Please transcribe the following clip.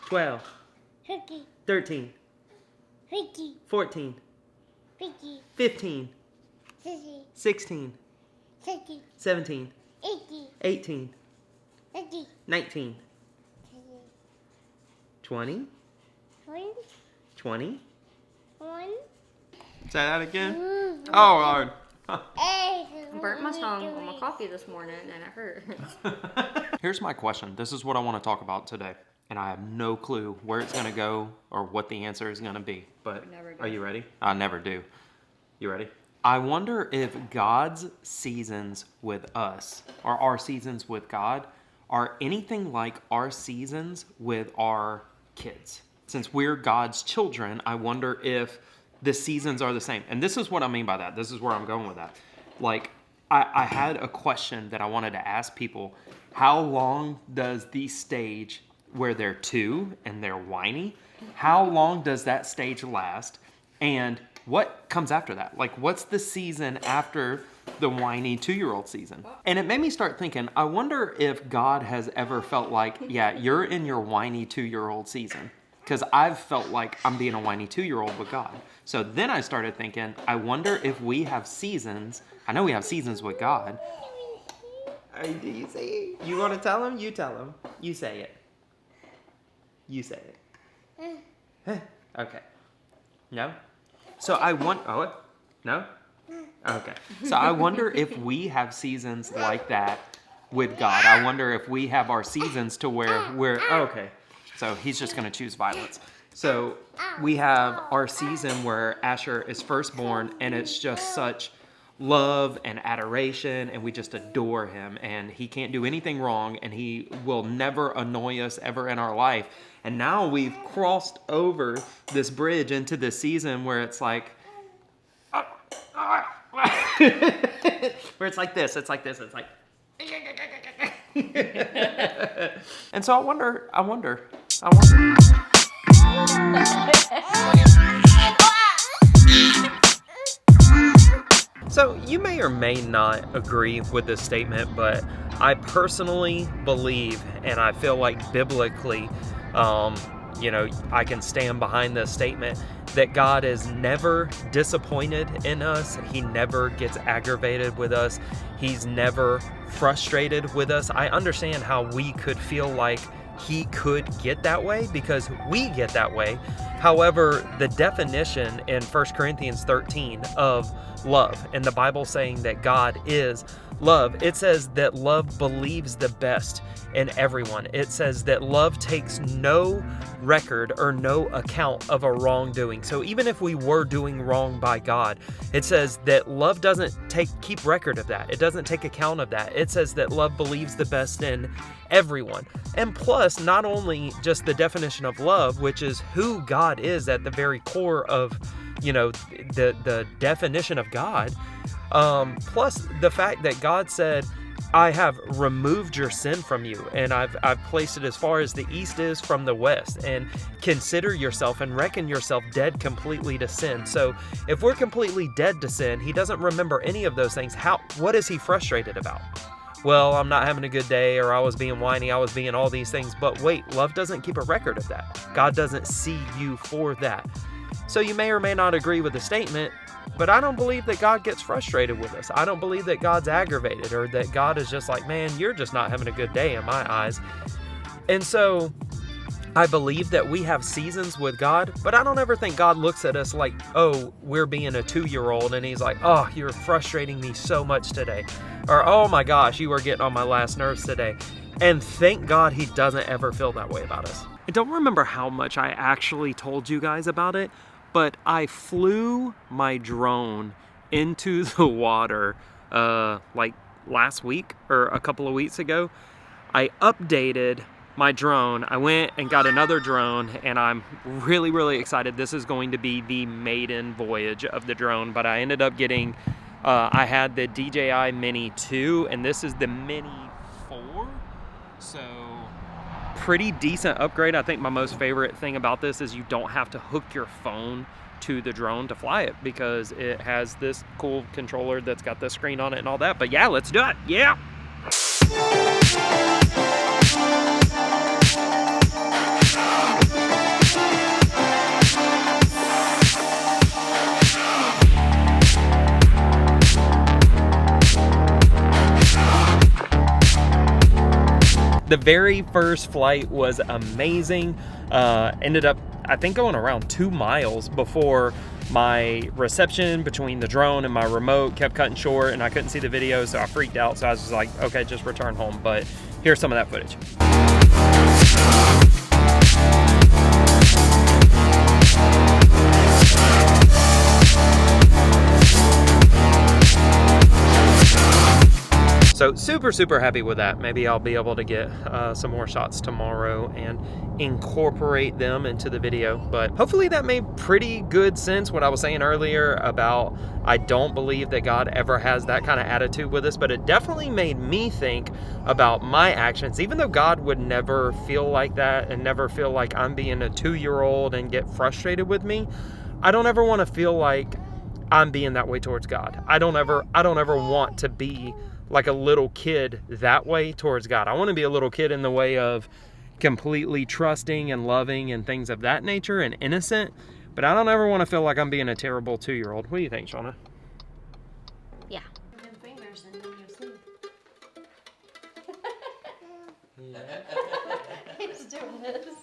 12, 13, 14, 15, 16, 17, 18, 19, 20, 20. Say that again. Oh, Lord. I burnt my tongue on my coffee this morning and it hurt. Here's my question. This is what I want to talk about today. And I have no clue where it's going to go or what the answer is going to be. But are you ready? I never do. You ready? I wonder if God's seasons with us, or our seasons with God, are anything like our seasons with our kids. Since we're God's children, I wonder if the seasons are the same. And this is what I mean by that. This is where I'm going with that. Like, I had a question that I wanted to ask people. How long does the stage where they're 2 and they're whiny, how long does that stage last? And what comes after that? Like, what's the season after the whiny 2-year-old season? And it made me start thinking, I wonder if God has ever felt like, yeah, you're in your whiny 2-year-old season. Because I've felt like I'm being a whiny 2-year-old with God. So then I started thinking, I wonder if we have seasons. I know we have seasons with God. Do you say it? You want to tell him? You tell him. You say it. You say it. Okay. No? So I want... Oh, no? Okay. So I wonder if we have seasons like that with God. I wonder if we have our seasons to where we're... Oh, okay. So he's just going to choose violence. So we have our season where Asher is first born, and it's just such love and adoration, and we just adore him, and he can't do anything wrong, and he will never annoy us ever in our life. And now we've crossed over this bridge into this season where it's like, where it's like this, it's like this, it's like, and so I wonder. So you may or may not agree with this statement, but I personally believe, and I feel like biblically, I can stand behind this statement, that God is never disappointed in us. He never gets aggravated with us. He's never frustrated with us. I understand how we could feel like he could get that way because we get that way. However, the definition in 1 Corinthians 13 of love, and the Bible saying that God is love, it says that love believes the best in everyone. It says that love takes no record or no account of a wrongdoing. So even if we were doing wrong by God, it says that love doesn't keep record of that. It doesn't take account of that. It says that love believes the best in everyone. And plus, not only just the definition of love, which is who God is at the very core of, the definition of God, plus the fact that God said, I have removed your sin from you, and I've placed it as far as the east is from the west, and consider yourself and reckon yourself dead completely to sin. So if we're completely dead to sin, he doesn't remember any of those things. What is he frustrated about? Well, I'm not having a good day, or I was being whiny, I was being all these things. But wait, love doesn't keep a record of that. God doesn't see you for that. So you may or may not agree with the statement, but I don't believe that God gets frustrated with us. I don't believe that God's aggravated, or that God is just like, man, you're just not having a good day in my eyes. And so I believe that we have seasons with God, but I don't ever think God looks at us like, oh, we're being a 2-year-old, and he's like, oh, you're frustrating me so much today. Or, oh my gosh, you are getting on my last nerves today. And thank God he doesn't ever feel that way about us. I don't remember how much I actually told you guys about it, but I flew my drone into the water like last week or a couple of weeks ago. I updated my drone. I went and got another drone, and I'm really, really excited. This is going to be the maiden voyage of the drone, but I ended up getting, I had the DJI Mini 2, and this is the Mini 4. So pretty decent upgrade. I think my most favorite thing about this is you don't have to hook your phone to the drone to fly it, because it has this cool controller that's got the screen on it and all that. But yeah, let's do it. Yeah. The very first flight was amazing. Ended up, I think, going around 2 miles before my reception between the drone and my remote kept cutting short, and I couldn't see the video, so I freaked out. So I was just like, okay, just return home. But here's some of that footage. So super happy with that. Maybe I'll be able to get some more shots tomorrow and incorporate them into the video. But hopefully that made pretty good sense, what I was saying earlier about I don't believe that God ever has that kind of attitude with us. But it definitely made me think about my actions. Even though God would never feel like that and never feel like I'm being a 2-year-old and get frustrated with me, I don't ever want to feel like I'm being that way towards God. I don't ever want to be like a little kid that way towards God. I want to be a little kid in the way of completely trusting and loving and things of that nature and innocent, but I don't ever want to feel like I'm being a terrible 2-year-old. What do you think, Shauna? Yeah. Fingers and then you sleep. He's doing this.